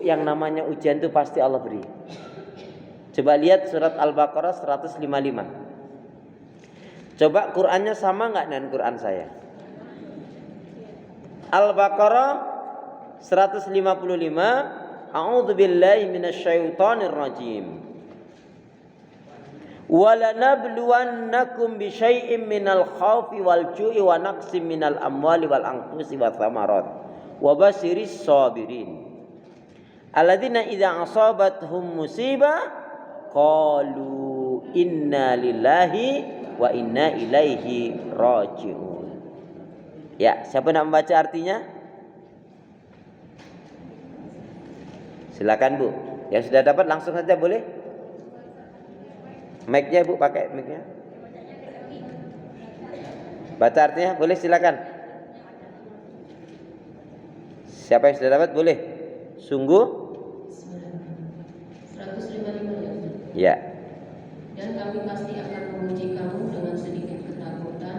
yang namanya ujian itu pasti Allah beri. Coba lihat surat Al-Baqarah 155. Coba Qurannya sama nggak dengan Quran saya? Al-Baqarah 155. A'udzubillahi minasyaitonir rajim. Walanabluwannakum bisyai'im minal khaufi wal ju'i wa naqsim minal amwali wal anfusi wath thamarat wa basyiris sabirin alladzina idza asabathum musibah qalu inna lillahi wa inna ilaihi raji'un. Ya, siapa nak membaca artinya? Silakan Bu. Yang sudah dapat langsung saja boleh. Mic-nya Bu, pakai mic-nya. Baca artinya boleh, silakan. Siapa yang sudah dapat boleh. Sungguh 155 ya. Dan kami pasti akan menguji kamu dengan sedikit ketakutan,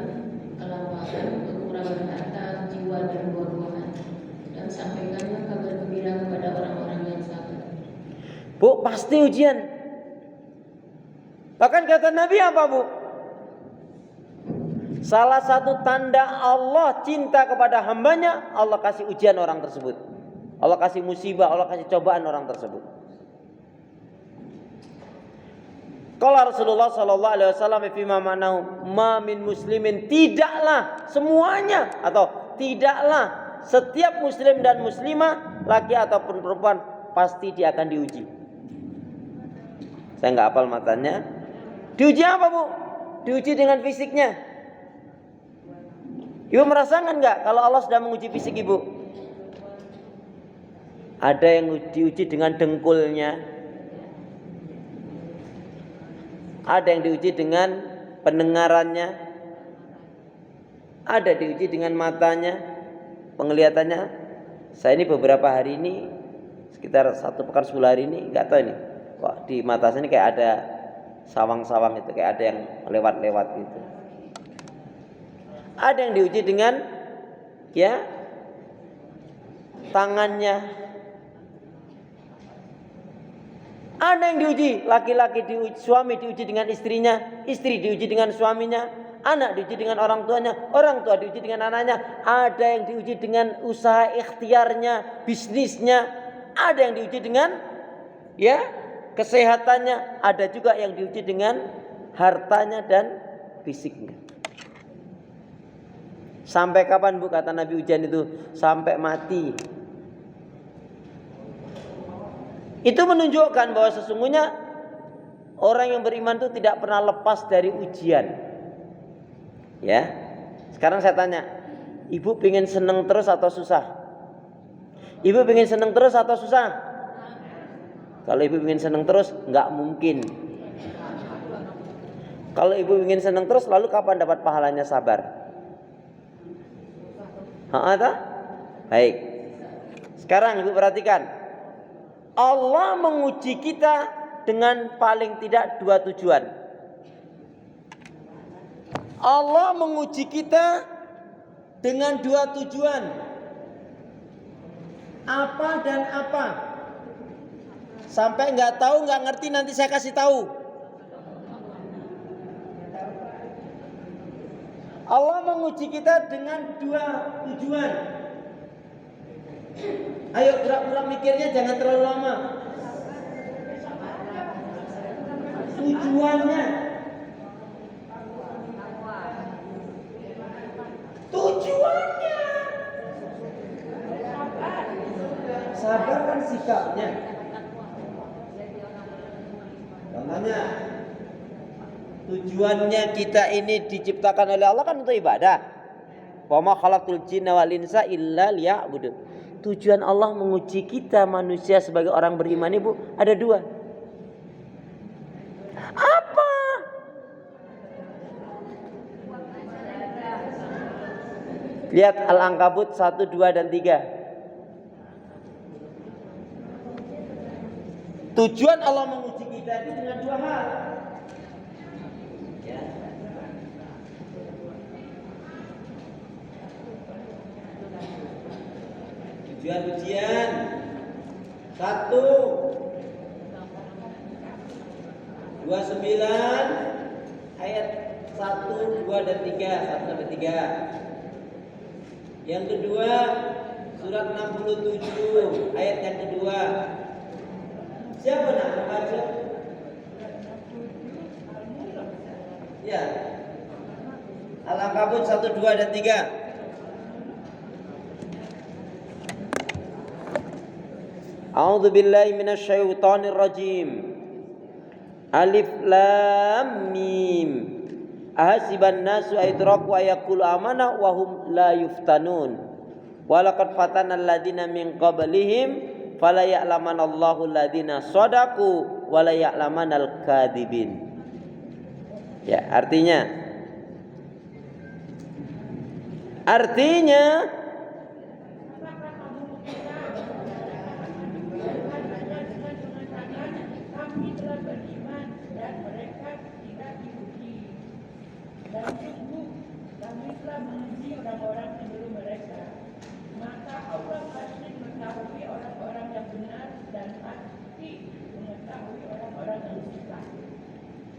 kelaparan, kekurangan harta, jiwa dan buah-buahan. Dan sampaikanlah kabar gembira kepada orang-orang yang sabar. Bu, pasti ujian. Bahkan kata Nabi apa Bu? Salah satu tanda Allah cinta kepada hambanya, Allah kasih ujian orang tersebut. Allah kasih musibah, Allah kasih cobaan orang tersebut. Kalau Rasulullah sallallahu alaihi wasallam fima ma'nahu ma min muslimin, tidaklah semuanya atau tidaklah setiap muslim dan muslimah, laki ataupun perempuan, pasti dia akan diuji. Saya enggak hafal matanya. Diuji apa Bu? Diuji dengan fisiknya. Ibu merasakan enggak kalau Allah sudah menguji fisik Ibu? Ada yang diuji dengan dengkulnya, ada yang diuji dengan pendengarannya, ada diuji dengan matanya, penglihatannya. Saya ini beberapa hari ini, sekitar 1 pekan 10 hari ini, enggak tahu ini, kok di mata saya ini kayak ada sawang-sawang itu, kayak ada yang lewat-lewat gitu. Ada yang diuji dengan ya tangannya. Ada yang diuji, laki-laki diuji, suami diuji dengan istrinya, istri diuji dengan suaminya, anak diuji dengan orang tuanya, orang tua diuji dengan anaknya. Ada yang diuji dengan usaha ikhtiarnya, bisnisnya. Ada yang diuji dengan ya kesehatannya, ada juga yang diuji dengan hartanya dan fisiknya. Sampai kapan Bu kata Nabi ujian itu? Sampai mati. Itu menunjukkan bahwa sesungguhnya orang yang beriman itu tidak pernah lepas dari ujian. Ya. Sekarang saya tanya, Ibu pengen seneng terus atau susah? Ibu pengen seneng terus atau susah? Kalau Ibu ingin senang terus, enggak mungkin. Kalau Ibu ingin senang terus, lalu kapan dapat pahalanya sabar? Baik. Sekarang Ibu perhatikan. Allah menguji kita dengan paling tidak 2 tujuan. Allah menguji kita dengan 2 tujuan. Apa dan apa? Sampai nggak tahu, nggak ngerti, nanti saya kasih tahu. Allah menguji kita dengan 2 tujuan. Ayo gerak-gerak mikirnya, jangan terlalu lama. Tujuannya. Sabar kan sikapnya. Contohnya, tujuannya kita ini diciptakan oleh Allah kan untuk ibadah. Wa ma khalaqtul jinna wal insa illa liya'budun. Tujuan Allah menguji kita manusia sebagai orang beriman Ibu ada 2. Apa? Lihat Al-Ankabut 1, 2 dan 3. Tujuan Allah menguji kita itu dengan 2 hal. Ya. Tujuan ujian 129 ayat 1, 2 dan 3, 1 sampai 3. Yang kedua surat 67 ayat yang kedua. Siapa nak membaca? Ya. Al-Ankabut 1, 2 dan 3. A'udzu billahi minasyaitonir rajim. Alif lam mim. Ahasiban nasu aytraku ayaqulu amana wa hum la yuftanun. Walaqad fatana alladziina min qablihim fala ya'lamanallahu alladziina shadaqu wa la ya'lamanal kadzibin. Ya, artinya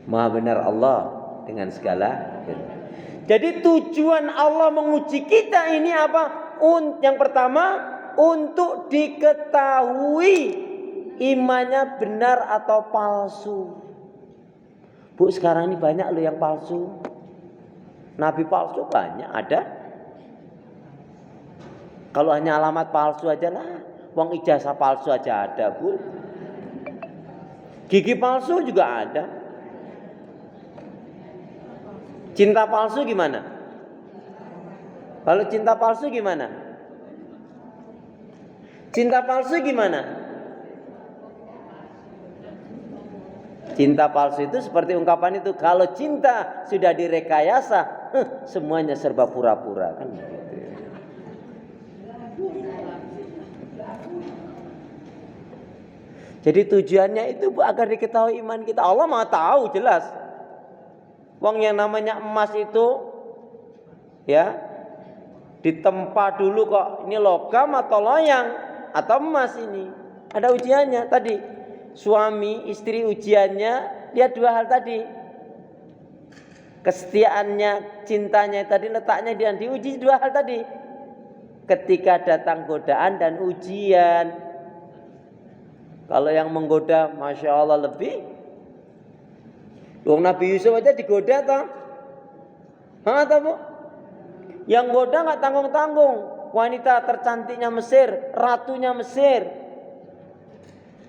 Maha benar Allah dengan segala firman. Jadi tujuan Allah menguji kita ini apa? Yang pertama, untuk diketahui imannya benar atau palsu. Bu, sekarang ini banyak loh yang palsu. Nabi palsu banyak ada. Kalau hanya alamat palsu aja lah. Wong ijazah palsu aja ada, Bu. Gigi palsu juga ada. Cinta palsu gimana? Kalau cinta palsu gimana? Cinta palsu gimana? Cinta palsu itu seperti ungkapan itu, kalau cinta sudah direkayasa, semuanya serba pura-pura kan gitu. Jadi tujuannya itu agar diketahui iman kita. Allah Maha tahu jelas. Wong yang namanya emas itu ya ditempa dulu kok, ini logam atau loyang atau emas ini. Ada ujiannya tadi. Suami istri ujiannya lihat dua hal tadi. Kesetiaannya, cintanya tadi, letaknya dia diuji dua hal tadi. Ketika datang godaan dan ujian. Kalau yang menggoda Masya Allah lebih. Wong Nabi Yusuf aja digoda toh. Tahu Bu? Yang goda enggak tanggung-tanggung. Wanita tercantiknya Mesir, ratunya Mesir.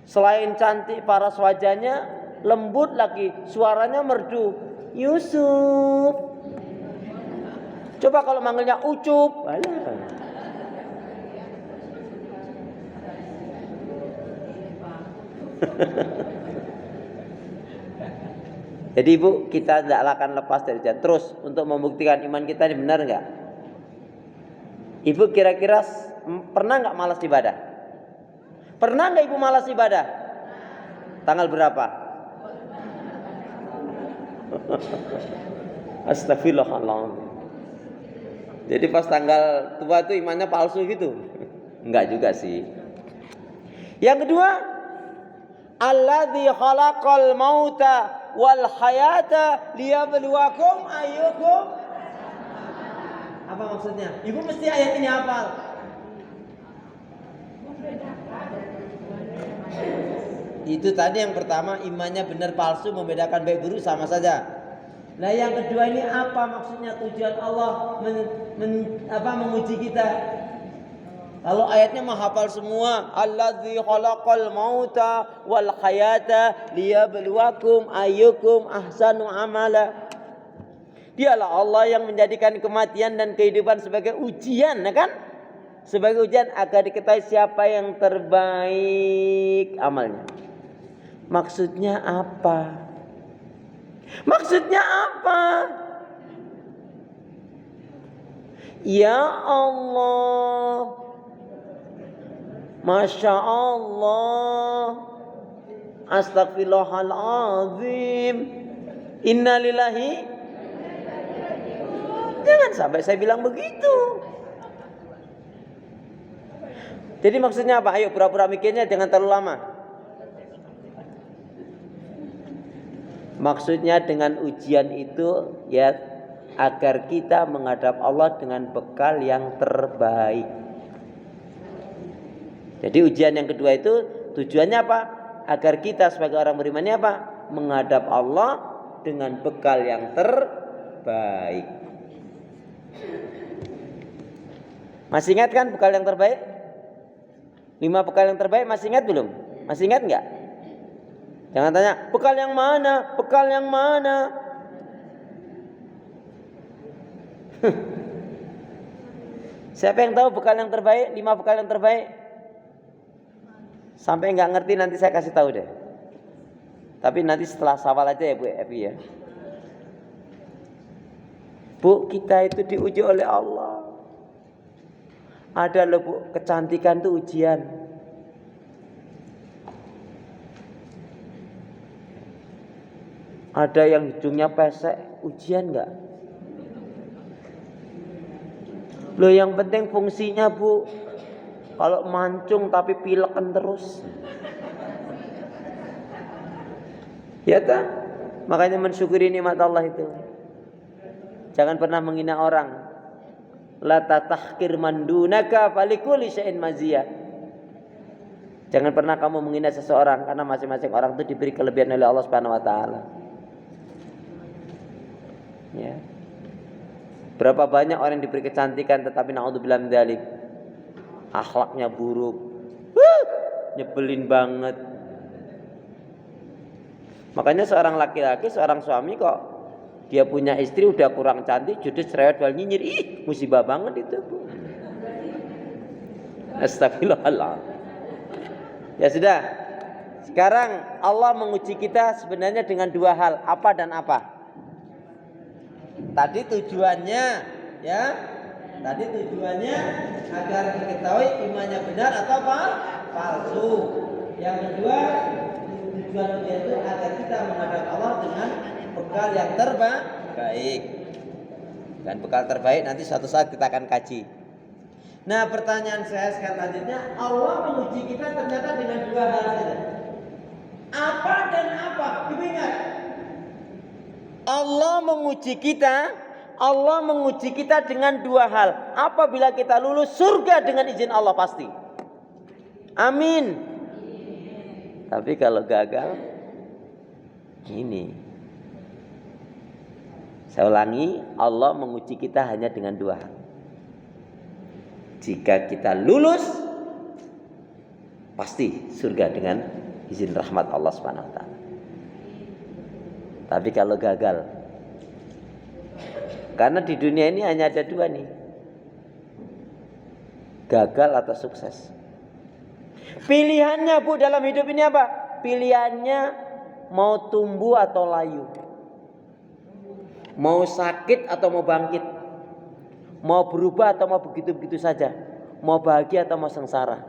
Selain cantik paras wajahnya, lembut lagi, suaranya merdu. Yusuf. Coba kalau manggilnya Ucup. Alah. Jadi Ibu, kita tidak akan lepas dari jalan. Terus untuk membuktikan iman kita ini benar enggak? Ibu kira-kira pernah enggak malas ibadah? Pernah enggak Ibu malas ibadah? Tanggal berapa? Astagfirullahaladzim. Jadi pas tanggal tua itu imannya palsu gitu? Enggak juga sih. Yang kedua, alladzi khalaqal mauta wal hayata liyabluwakum ayyukum. Apa maksudnya? Ibu mesti ayat ini hafal. Itu tadi yang pertama, imannya benar palsu, membedakan baik buruk sama saja. Nah yang kedua ini apa maksudnya, tujuan Allah menguji kita? Kalau ayatnya mah hafal semua, allazi khalaqal mauta wal hayata liyabluwakum ayyukum ahsanu amala. Dialah Allah yang menjadikan kematian dan kehidupan sebagai ujian, ya kan? Sebagai ujian agar diketahui siapa yang terbaik amalnya. Maksudnya apa? Maksudnya apa? Ya Allah, Masya Allah, Astagfirullahaladzim, Innalillahi. Jangan sampai saya bilang begitu. Jadi maksudnya apa? Ayo pura-pura mikirnya jangan terlalu lama. Maksudnya dengan ujian itu ya agar kita menghadap Allah dengan bekal yang terbaik. Jadi ujian yang kedua itu tujuannya apa? Agar kita sebagai orang beriman ini apa? Menghadap Allah dengan bekal yang terbaik. Masih ingat kan bekal yang terbaik? 5 bekal yang terbaik masih ingat belum? Masih ingat enggak? Jangan tanya, bekal yang mana? Bekal yang mana? Siapa yang tahu bekal yang terbaik? 5 bekal yang terbaik? Sampai enggak ngerti nanti saya kasih tahu deh. Tapi nanti setelah sawal aja ya Bu Evi ya. Bu, kita itu diuji oleh Allah. Ada loh Bu, kecantikan itu ujian. Ada yang hidungnya pesek, ujian enggak? Loh yang penting fungsinya Bu. Kalau mancung tapi pilekan terus. Ya tak? Makanya mensyukuri nikmat Allah itu. Jangan pernah menghina orang. La tatahkir mandunaka falikuli syai'in maziyah. Jangan pernah kamu menghina seseorang karena masing-masing orang itu diberi kelebihan oleh Allah Subhanahu wa taala. Ya. Berapa banyak orang yang diberi kecantikan tetapi naudzubillah min dzalik akhlaknya buruk. Nyebelin banget. Makanya seorang laki-laki, seorang suami kok dia punya istri udah kurang cantik, judes cerewet wal nyinyir. Ih, musibah banget itu, Bu. Astagfirullahaladzim. Ya sudah. Sekarang Allah menguji kita sebenarnya dengan 2 hal, apa dan apa? Tadi tujuannya ya. Tadi tujuannya agar diketahui imannya benar atau apa? Palsu. Yang kedua, tujuan itu agar kita menghadap Allah dengan bekal yang terbaik. Dan bekal terbaik nanti suatu saat kita akan kaji. Nah, pertanyaan saya selanjutnya, Allah menguji kita ternyata dengan 2 hal saja. Apa dan apa? Ibu ingat. Allah menguji kita dengan 2 hal. Apabila kita lulus surga dengan izin Allah pasti. Amin. Tapi kalau gagal, ini. Saya ulangi, Allah menguji kita hanya dengan 2 hal. Jika kita lulus, pasti surga dengan izin rahmat Allah Subhanahu wa taala. Tapi kalau gagal, karena di dunia ini hanya ada 2 nih. Gagal atau sukses. Pilihannya Bu dalam hidup ini apa? Pilihannya mau tumbuh atau layu. Mau sakit atau mau bangkit. Mau berubah atau mau begitu-begitu saja. Mau bahagia atau mau sengsara.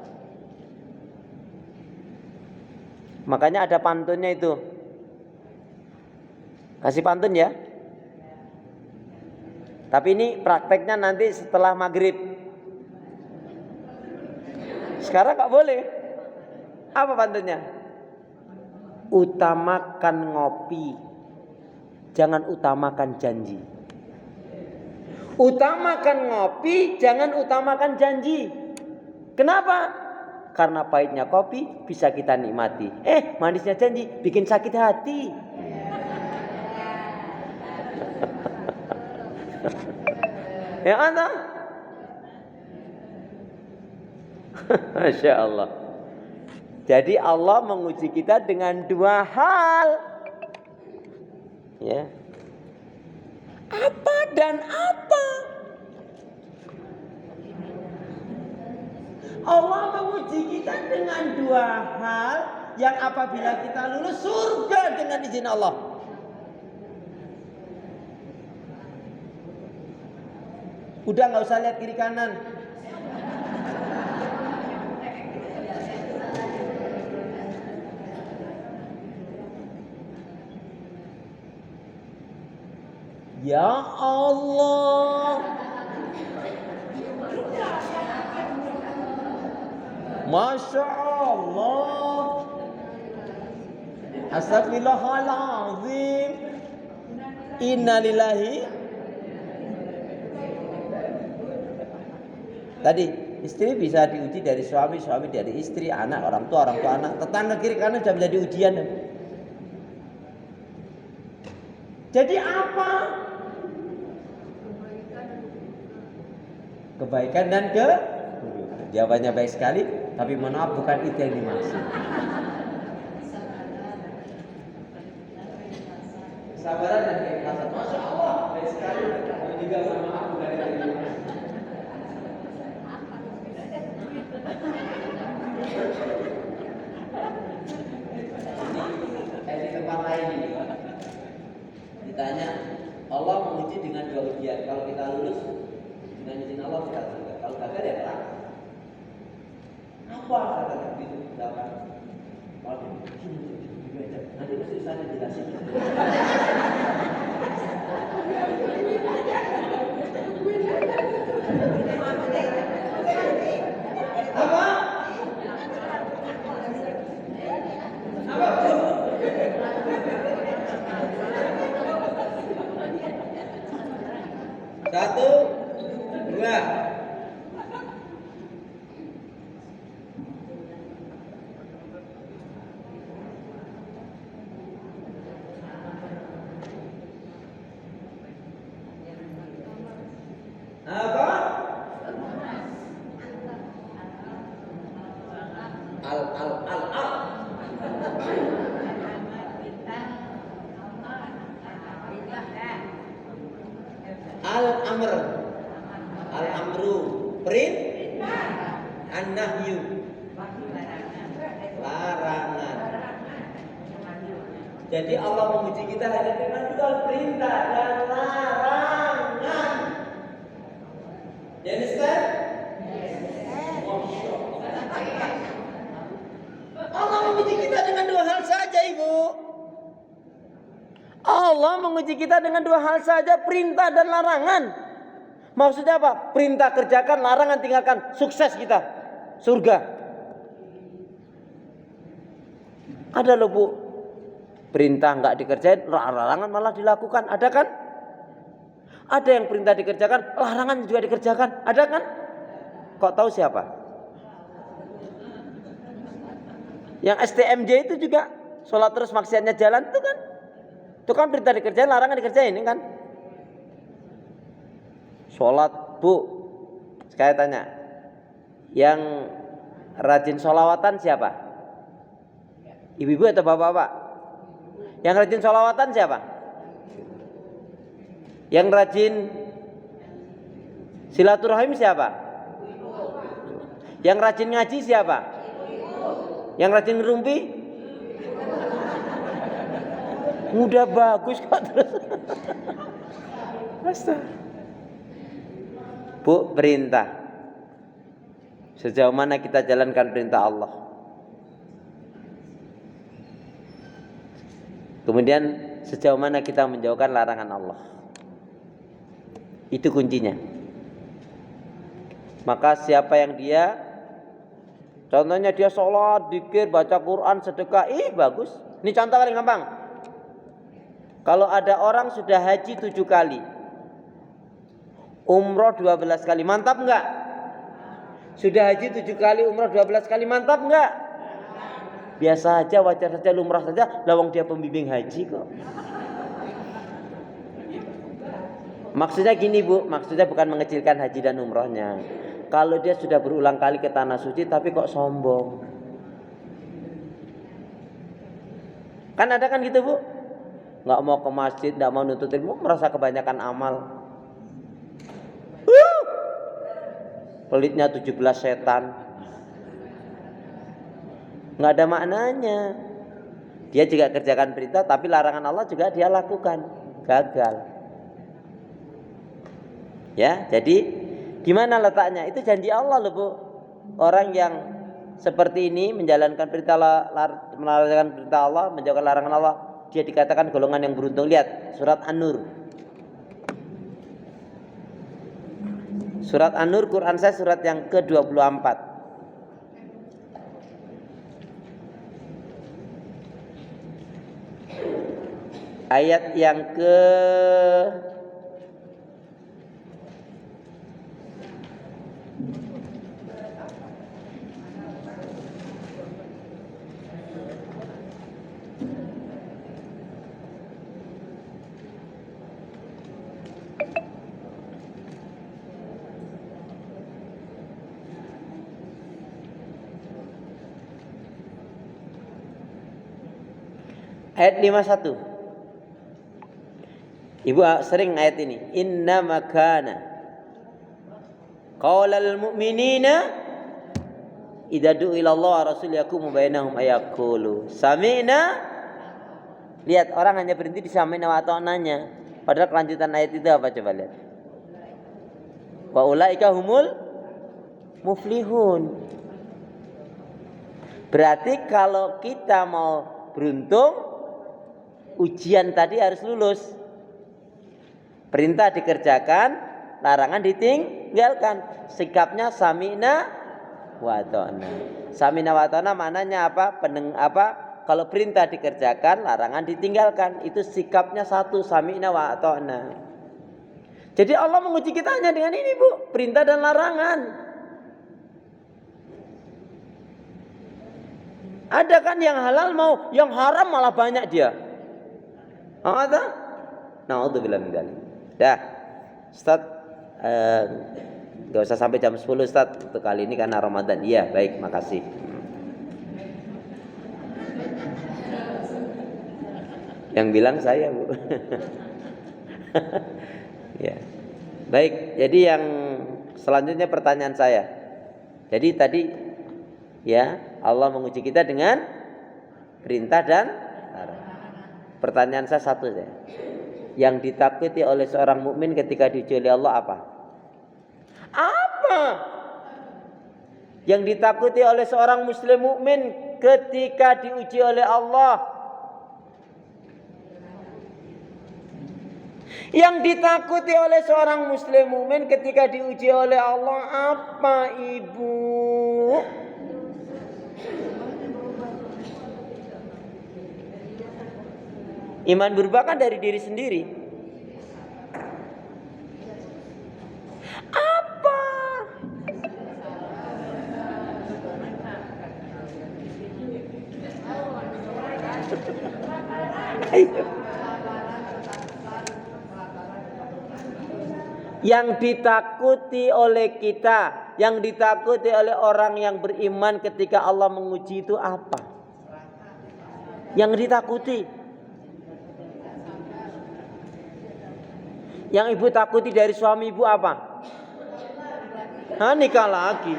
Makanya ada pantunnya itu. Kasih pantun ya. Tapi ini prakteknya nanti setelah maghrib. Sekarang gak boleh. Apa pantunnya? Utamakan ngopi, jangan utamakan janji. Utamakan ngopi, jangan utamakan janji. Kenapa? Karena pahitnya kopi bisa kita nikmati. Manisnya janji bikin sakit hati. Ya anda? Masya Allah. Jadi Allah menguji kita dengan 2 hal. Ya. Apa dan apa? Allah menguji kita dengan 2 hal yang apabila kita lulus surga dengan izin Allah. Udah gak usah lihat kiri kanan. Ya Allah. Masya Allah. Astagfirullahaladzim. Innalillahi. Tadi istri bisa diuji dari suami, suami dari istri, anak, orang tua anak, tetangga kiri kanan sudah menjadi ujian. Jadi apa? Kebaikan dan jawabannya baik sekali, tapi mohon maaf bukan itu yang dimaksud. Kesabaran dan keikhlasan. Masya Allah, baik sekali. Tapi juga mohon maaf bukan itu yang dimaksud. Di tempat lain ini ditanya, Allah menguji dengan 2 ujian. Kalau kita lulus dengan izin Allah kita surga. Kalau gagal ya neraka. Apa kata Nabi itu? Misalkan, nanti mesti saya jelasin. Apa? Satu, dua. Apa? Al-amr. Al-amru perintah. An-nahyu larangan. Jadi Allah menguji kita hanya dengan 2 perintah dan larangan. You understand? Allah menguji kita dengan 2 hal saja, Ibu. Allah menguji kita dengan 2 hal saja, perintah dan larangan. Maksudnya apa? Perintah kerjakan, larangan tinggalkan. Sukses kita, surga. Ada loh Bu, perintah nggak dikerjain, larangan malah dilakukan. Ada kan? Ada yang perintah dikerjakan, larangan juga dikerjakan. Ada kan? Kok tahu siapa? Yang STMJ itu juga sholat terus maksiatnya jalan itu kan? Itu kan perintah dikerjain, larangan dikerjain ini kan? Sholat Bu, saya tanya, yang rajin sholawatan siapa? Ibu-ibu atau bapak-bapak? Yang rajin sholawatan siapa? Yang rajin silaturahim siapa? Yang rajin ngaji siapa? Yang rajin ngerumpi? Udah bagus kok terus. Bu, perintah. Sejauh mana kita jalankan perintah Allah? Kemudian sejauh mana kita menjauhkan larangan Allah? Itu kuncinya. Maka siapa yang dia, contohnya dia sholat, dzikir, baca Quran, sedekah, bagus. Ini contoh paling gampang. Kalau ada orang sudah haji 7 kali, umroh 12 kali, mantap enggak? Sudah haji 7 kali, umroh 12 kali, mantap enggak? Biasa aja, wajar saja, lumrah saja, lawang dia pembimbing haji kok. Maksudnya gini Bu, maksudnya bukan mengecilkan haji dan umrohnya. Kalau dia sudah berulang kali ke tanah suci tapi kok sombong. Kan ada kan gitu Bu? Nggak mau ke masjid, nggak mau nuntut ilmu, merasa kebanyakan amal. Pelitnya 17 setan. Nggak ada maknanya. Dia juga kerjakan perintah, tapi larangan Allah juga dia lakukan. Gagal. Ya, jadi gimana letaknya? Itu janji Allah loh Bu. Orang yang seperti ini menjalankan perintah Allah, menjauhkan larangan Allah, dia dikatakan golongan yang beruntung. Lihat surat An-Nur. Surat An-Nur, Quran saya surat yang ke-24. Ayat yang ke ayat 51. Ibu sering ayat ini. Inna makana qaulal mu'minina idza du'ila Allah wa rasul yakum bainahum ayaqulu sami'na. Lihat, orang hanya berhenti di sami'na wa ata'nanya. Padahal kelanjutan ayat itu apa, coba lihat. Wa ulaika humul muflihun. Berarti kalau kita mau beruntung, ujian tadi harus lulus. Perintah dikerjakan, larangan ditinggalkan. Sikapnya sami'na wa ta'na. Sami'na wa ta'na maknanya apa? Kalau perintah dikerjakan, larangan ditinggalkan. Itu sikapnya satu, sami'na wa ta'na. Jadi Allah menguji kita hanya dengan ini, Bu, perintah dan larangan. Ada kan yang halal mau, yang haram malah banyak dia. Ada? Na'udzubillah min dzalik. Dah, Ustaz, gak usah sampai jam 10 Ustaz untuk kali ini karena Ramadan. Iya, baik, makasih. Yang bilang saya, Bu. Ya. Baik, jadi yang selanjutnya pertanyaan saya. Jadi tadi ya, Allah menguji kita dengan perintah dan larangan. Pertanyaan saya satu saja. Yang ditakuti oleh seorang mukmin ketika diuji oleh Allah apa? Apa? Yang ditakuti oleh seorang muslim mukmin ketika diuji oleh Allah? Yang ditakuti oleh seorang muslim mukmin ketika diuji oleh Allah apa, Ibu? Iman berubah kan dari diri sendiri. Apa? Ayo. Yang ditakuti oleh kita, yang ditakuti oleh orang yang beriman ketika Allah menguji itu apa? Yang ditakuti. Yang ibu takuti dari suami ibu apa? Nikah lagi.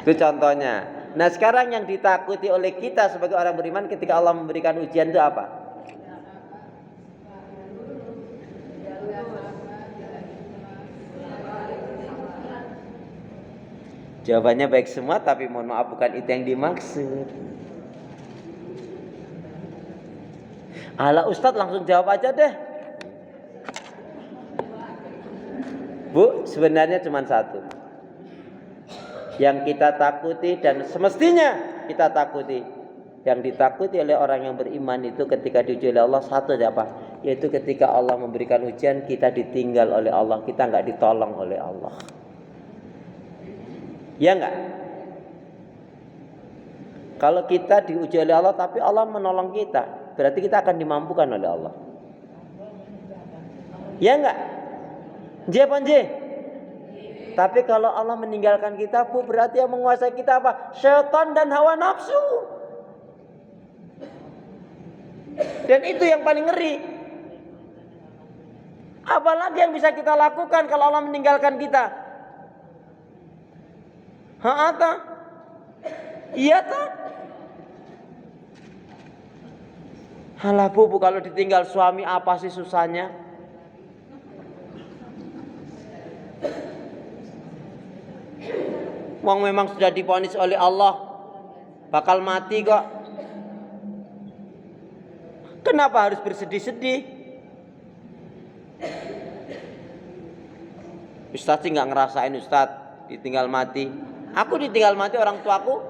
Itu contohnya. Nah, sekarang yang ditakuti oleh kita sebagai orang beriman ketika Allah memberikan ujian itu apa? Jawabannya baik semua, tapi mohon maaf bukan itu yang dimaksud. Alah Ustadz, langsung jawab aja deh. Bu, sebenarnya cuma satu. Yang kita takuti dan semestinya kita takuti. Yang ditakuti oleh orang yang beriman itu ketika diuji oleh Allah satu apa? Yaitu ketika Allah memberikan ujian, kita ditinggal oleh Allah, kita nggak ditolong oleh Allah. Ya enggak? Kalau kita diuji oleh Allah tapi Allah menolong kita, berarti kita akan dimampukan oleh Allah. Ya enggak? J. Tapi kalau Allah meninggalkan kita, Bu, berarti yang menguasai kita apa? Syaitan dan hawa nafsu. Dan itu yang paling ngeri. Apalagi yang bisa kita lakukan kalau Allah meninggalkan kita? Ha'ata? Iya tak? Halah Bu, kalau ditinggal suami apa sih susahnya? Wong memang sudah divonis oleh Allah bakal mati kok. Kenapa harus bersedih-sedih? Ustadz sih gak ngerasain Ustadz ditinggal mati. Aku ditinggal mati orang tuaku.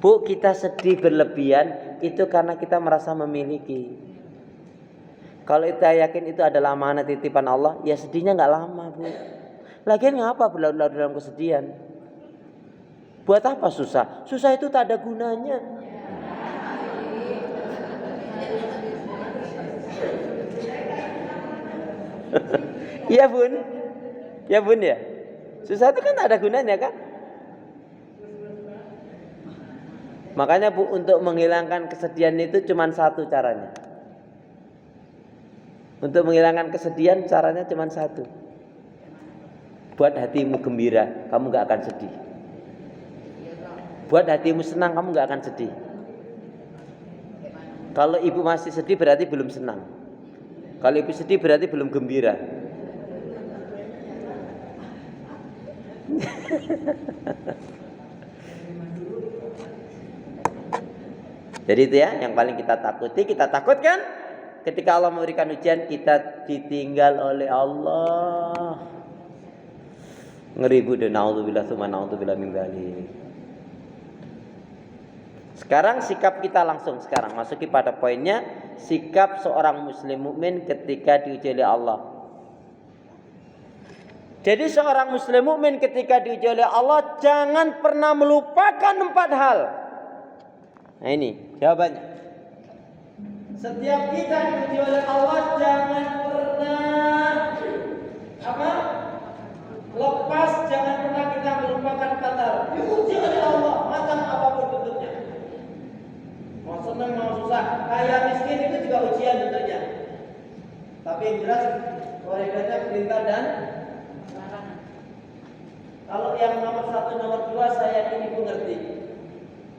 Bu, kita sedih berlebihan itu karena kita merasa memiliki. Kalau kita yakin itu adalah amanah titipan Allah, ya sedihnya nggak lama, Bu. Lagian ngapa berlarut-larut dalam kesedihan? Buat apa susah? Susah itu tak ada gunanya. Iya, Bun. Ya, Bun ya. Susah itu kan tak ada gunanya kan? Makanya Bu, untuk menghilangkan kesedihan itu cuma satu caranya. Untuk menghilangkan kesedihan caranya cuma satu. Buat hatimu gembira, kamu gak akan sedih. Buat hatimu senang, kamu gak akan sedih. Kalau ibu masih sedih berarti belum senang. Kalau ibu sedih berarti belum gembira. Jadi itu ya yang paling kita takuti. Kita takutkan ketika Allah memberikan ujian kita ditinggal oleh Allah. Ngeri Bu, naudzubillah tsumma naudzubillah min dzalik. Sekarang sikap kita langsung sekarang masuki pada poinnya, sikap seorang muslim mukmin ketika diuji oleh Allah. Jadi seorang muslim mukmin ketika diuji oleh Allah jangan pernah melupakan 4 hal. Nah ini jawabannya. Setiap kita diuji oleh Allah jangan pernah lepas, jangan pernah kita melupakan 4 hal. Diuji oleh Allah macam apapun bentuknya. Mau senang mau susah, kaya miskin itu juga ujian bentuknya. Tapi yang jelas koridornya perintah dan larangan. Kalau yang nomor 1, nomor 2 saya ini pun ngerti.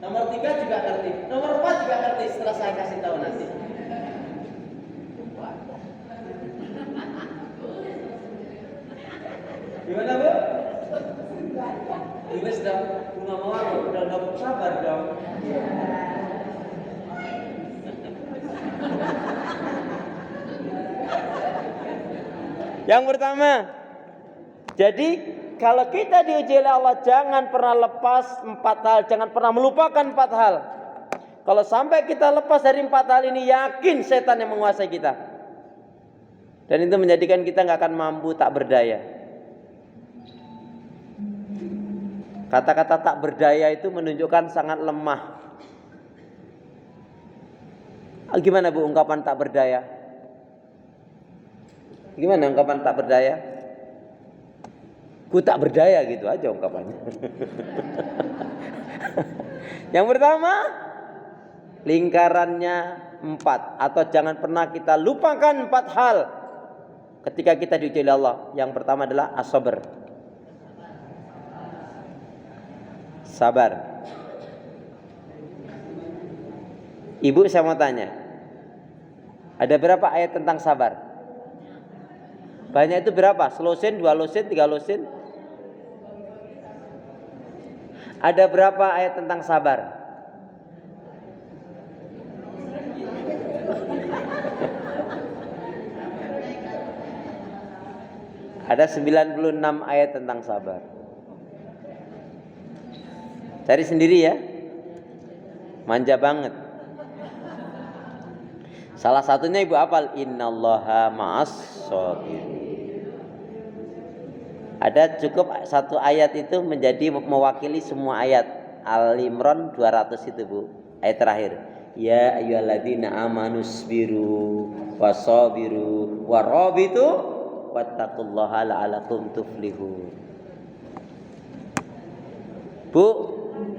Nomor 3 juga ngerti. Nomor 4 juga ngerti setelah saya kasih tahu nanti. Gimana Bu? Ibu sudah bunga mawar, udah sabar dong. Yang pertama, jadi kalau kita diuji oleh Allah jangan pernah lepas 4 hal, jangan pernah melupakan 4 hal. Kalau sampai kita lepas dari 4 hal ini, yakin setan yang menguasai kita. Dan itu menjadikan kita nggak akan mampu, tak berdaya. Kata-kata tak berdaya itu menunjukkan sangat lemah. Gimana Bu ungkapan tak berdaya? Gimana ungkapan tak berdaya? Ku tak berdaya gitu aja ungkapannya. Yang pertama, lingkarannya 4, atau jangan pernah kita lupakan 4 hal ketika kita diuji oleh Allah. Yang pertama adalah as-sabr. Sabar. Ibu saya mau tanya, ada berapa ayat tentang sabar? Banyak itu berapa? Selosin, 2 losin, 3 losin? Ada berapa ayat tentang sabar? Ada 96 ayat tentang sabar. Cari sendiri ya. Manja banget. Salah satunya ibu hafal, innallaha ma'as shabirin. Ada cukup 1 ayat itu menjadi mewakili semua ayat. Al-Imran 200 itu Bu, ayat terakhir. Ya ayyuhalladzina amanusbiru wasabiru warabitu wattaqullaha la'alakum tuflihun. Bu,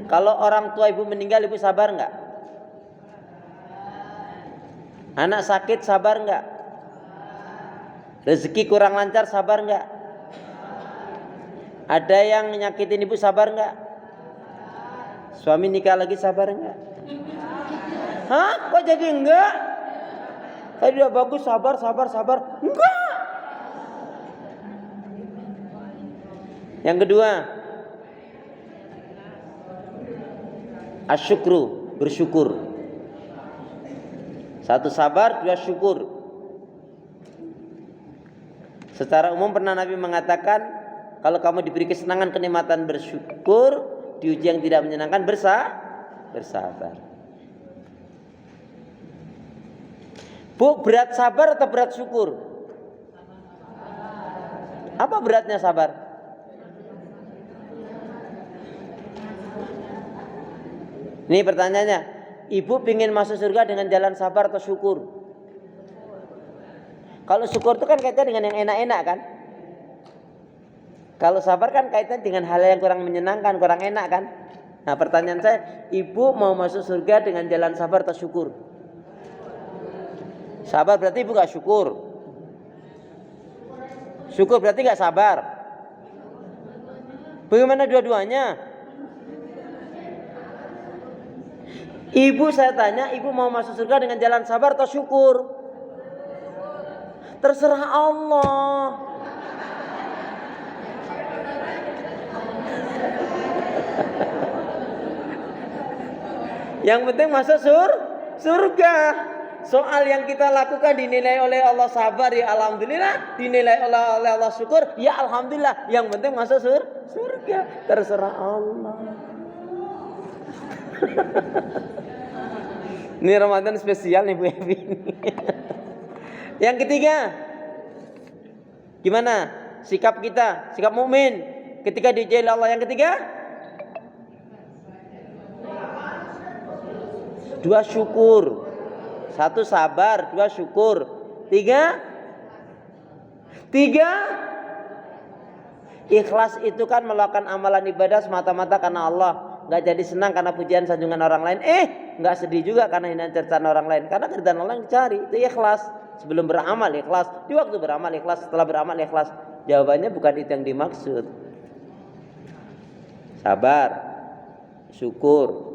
kalau orang tua ibu meninggal, ibu sabar enggak? Anak sakit sabar enggak? Rezeki kurang lancar sabar enggak? Ada yang nyakitin ibu sabar enggak? Suami nikah lagi sabar enggak? Hah? Kok jadi enggak? Tadi udah bagus, sabar. Enggak. Yang kedua, asyukru, bersyukur. 1 sabar, 2 syukur. Secara umum pernah Nabi mengatakan, kalau kamu diberi kesenangan, kenikmatan, bersyukur. Diuji yang tidak menyenangkan, bersabar. Bu, berat sabar atau berat syukur? Apa beratnya sabar? Ini pertanyaannya, ibu ingin masuk surga dengan jalan sabar atau syukur? Kalau syukur itu kan kaitannya dengan yang enak-enak kan? Kalau sabar kan kaitannya dengan hal yang kurang menyenangkan, kurang enak kan? Nah pertanyaan saya, ibu mau masuk surga dengan jalan sabar atau syukur? Sabar berarti ibu gak syukur. Syukur berarti gak sabar. Bagaimana dua-duanya? Ibu saya tanya, ibu mau masuk surga dengan jalan sabar atau syukur? Terserah Allah. Yang penting masuk surga. Soal yang kita lakukan dinilai oleh Allah sabar, ya alhamdulillah. Dinilai oleh Allah syukur, ya alhamdulillah. Yang penting masuk surga. Terserah Allah. Ini Ramadan spesial nih Bu Evi. Yang ketiga, gimana sikap kita, sikap mukmin ketika diuji Allah? Yang ketiga, dua syukur, satu sabar, dua syukur, tiga ikhlas. Itu kan melakukan amalan ibadah semata-mata karena Allah, nggak jadi senang karena pujian sanjungan orang lain, nggak sedih juga karena hinaan cercaan orang lain, karena keridhaan Allah yang dicari. Itu ikhlas. Sebelum beramal ikhlas, di waktu beramal ikhlas, setelah beramal ikhlas. Jawabannya bukan itu yang dimaksud. Sabar, syukur,